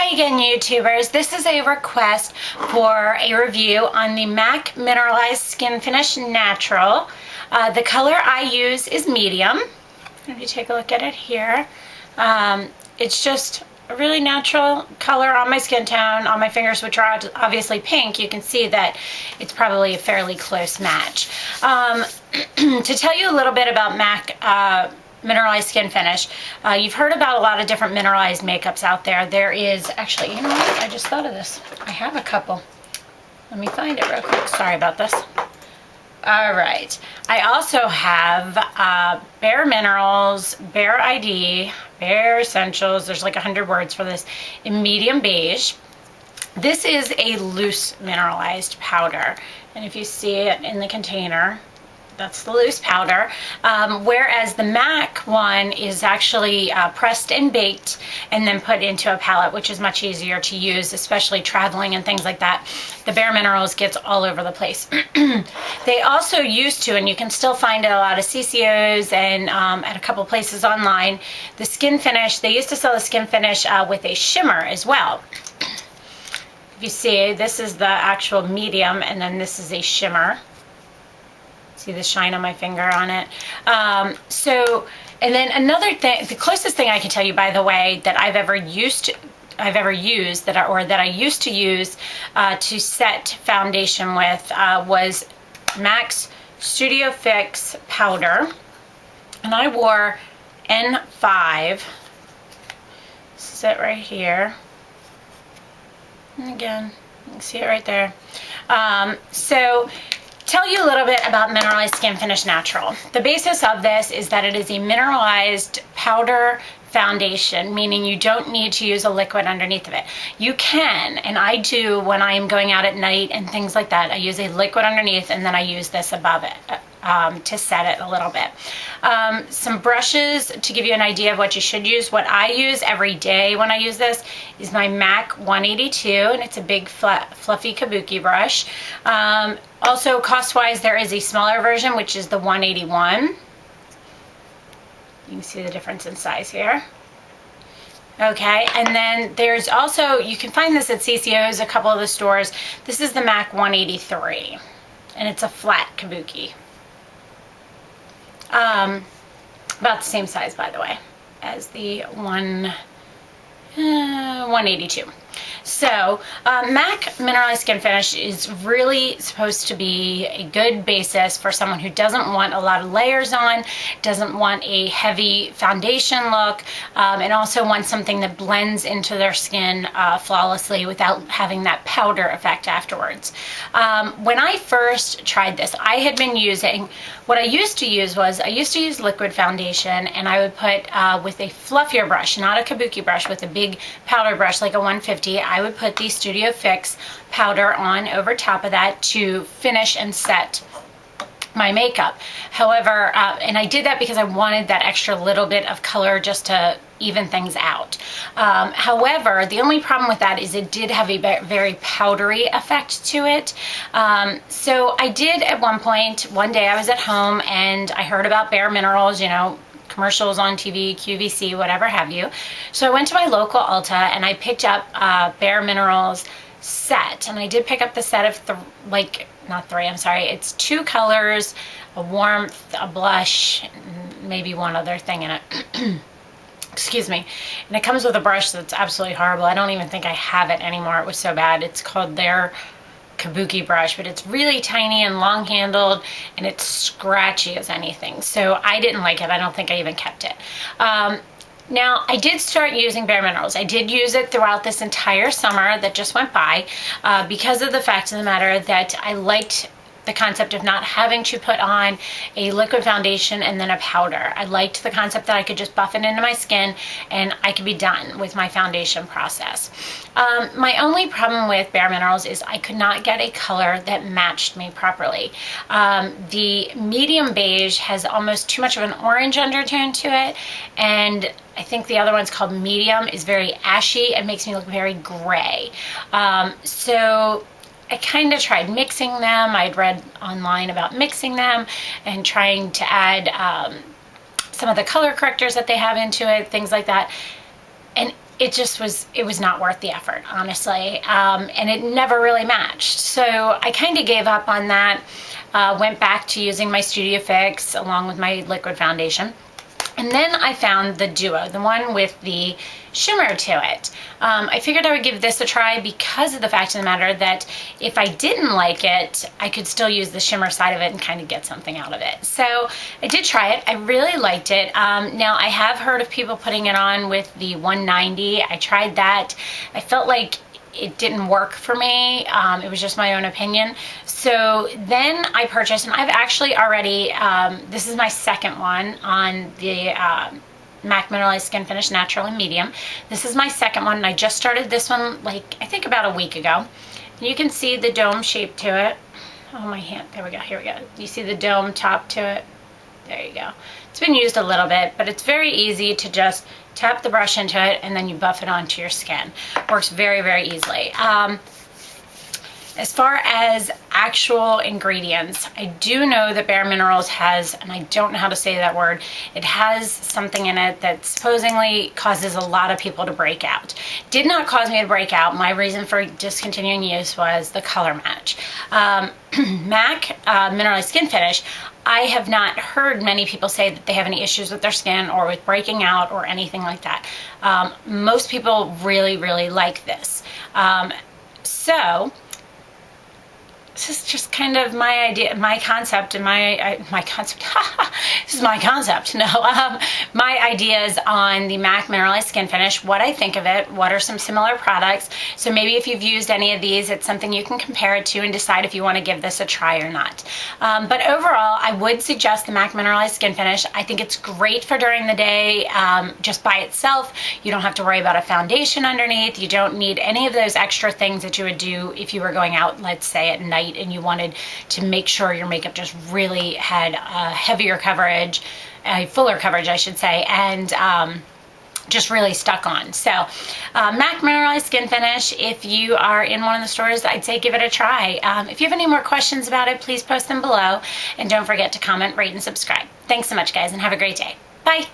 Hi again, YouTubers. This is a request for a review on the MAC Mineralized Skinfinish Natural. The color I use is medium. If you take a look at it here, it's just a really natural color on my skin tone, on my fingers, which are obviously pink. You can see that it's probably a fairly close match. To tell you a little bit about MAC Mineralized Skin Finish. You've heard about a lot of different mineralized makeups out there. There is actually, you know what? I just thought of this. I have a couple. Let me find it real quick. Sorry about this. All right. I also have Bare Minerals, Bare ID, Bare Essentials. There's like 100 words for this in medium beige. This is a loose mineralized powder. And if you see it in the container, that's the loose powder, whereas the MAC one is actually pressed and baked and then put into a palette, which is much easier to use, especially traveling and things like that. The Bare Minerals gets all over the place. They also used to, and you can still find it a lot of CCOs and at a couple places online, the Skinfinish. They used to sell the Skinfinish with a shimmer as well. If you see, this is the actual medium, and then this is a shimmer. See the shine on my finger on it. And then another thing, the closest thing I can tell you, by the way, that I've ever used that I used to use to set foundation with was MAC's Studio Fix powder, and I wore N5. This is it right here. And again, you can see it right there. Tell you a little bit about Mineralized Skinfinish Natural. The basis of this is that it is a mineralized powder foundation, meaning you don't need to use a liquid underneath of it. You can, and I do when I am going out at night and things like that. I use a liquid underneath, and then I use this above it to set it a little bit. Some brushes to give you an idea of what you should use. What I use every day when I use this is my MAC 182, and it's a big fluffy Kabuki brush. Also, cost-wise, there is a smaller version, which is the 181. You can see the difference in size here. Okay, and then there's also, you can find this at CCOs, a couple of the stores. This is the MAC 183, and it's a flat Kabuki. About the same size, by the way, as the 182. So MAC Mineralized Skin Finish is really supposed to be a good basis for someone who doesn't want a lot of layers on, doesn't want a heavy foundation look, and also wants something that blends into their skin flawlessly without having that powder effect afterwards. When I first tried this, I had been using, what I used to use liquid foundation, and I would put with a fluffier brush, not a Kabuki brush, with a big powder brush like a 150, I would put the Studio Fix powder on over top of that to finish and set my makeup. However, and I did that because I wanted that extra little bit of color just to even things out. However, the only problem with that is it did have a very powdery effect to it. So I did at one point, one day I was at home and I heard about Bare Minerals, you know, commercials on TV, QVC, whatever have you. So I went to my local Ulta and I picked up Bare Minerals set, and I did pick up the set of it's 2 colors, a warmth, a blush, maybe one other thing in it. Excuse me. And it comes with a brush that's absolutely horrible. I don't even think I have it anymore. It was so bad. It's called their Kabuki brush, but it's really tiny and long handled, and it's scratchy as anything. So I didn't like it. I don't think I even kept it. Now, I did start using Bare Minerals. I did use it throughout this entire summer that just went by because of the fact of the matter that I liked the concept of not having to put on a liquid foundation and then a powder. I liked the concept that I could just buff it into my skin and I could be done with my foundation process. My only problem with Bare Minerals is I could not get a color that matched me properly. The medium beige has almost too much of an orange undertone to it, and I think the other one's called medium, is very ashy and makes me look very gray. So I kind of tried mixing them. I'd read online about mixing them and trying to add some of the color correctors that they have into it, things like that. And it was not worth the effort, honestly. And it never really matched. So I kind of gave up on that, went back to using my Studio Fix along with my liquid foundation. And then I found the Duo, the one with the shimmer to it. I figured I would give this a try because of the fact of the matter that if I didn't like it, I could still use the shimmer side of it and kind of get something out of it. So I did try it. I really liked it. Now I have heard of people putting it on with the 190. I tried that. I felt like it didn't work for me. It was just my own opinion. So then I purchased, and I've actually already, this is my second one on the MAC Mineralized Skinfinish Natural in Medium. This is my second one, and I just started this one, like, I think about a week ago. And you can see the dome shape to it. Oh, my hand, there we go, here we go. You see the dome top to it? There you go. It's been used a little bit, but it's very easy to just tap the brush into it and then you buff it onto your skin. Works very, very easily. As far as actual ingredients, I do know that Bare Minerals has, and I don't know how to say that word, it has something in it that supposedly causes a lot of people to break out. Did not cause me to break out. My reason for discontinuing use was the color match. MAC Mineralized Skin Finish, I have not heard many people say that they have any issues with their skin or with breaking out or anything like that. Most people really, really like this. So this is just kind of my idea, my concept, and my concept. This is my concept. No, my ideas on the MAC Mineralized Skin Finish, what I think of it, what are some similar products. So maybe if you've used any of these, it's something you can compare it to and decide if you want to give this a try or not. But overall, I would suggest the MAC Mineralized Skin Finish. I think it's great for during the day, just by itself. You don't have to worry about a foundation underneath. You don't need any of those extra things that you would do if you were going out, let's say, at night, and you wanted to make sure your makeup just really had heavier coverage, fuller coverage, I should say, and just really stuck on. So MAC Mineralized Skin Finish, if you are in one of the stores, I'd say give it a try. If you have any more questions about it, please post them below, and don't forget to comment, rate, and subscribe. Thanks so much, guys, and have a great day. Bye.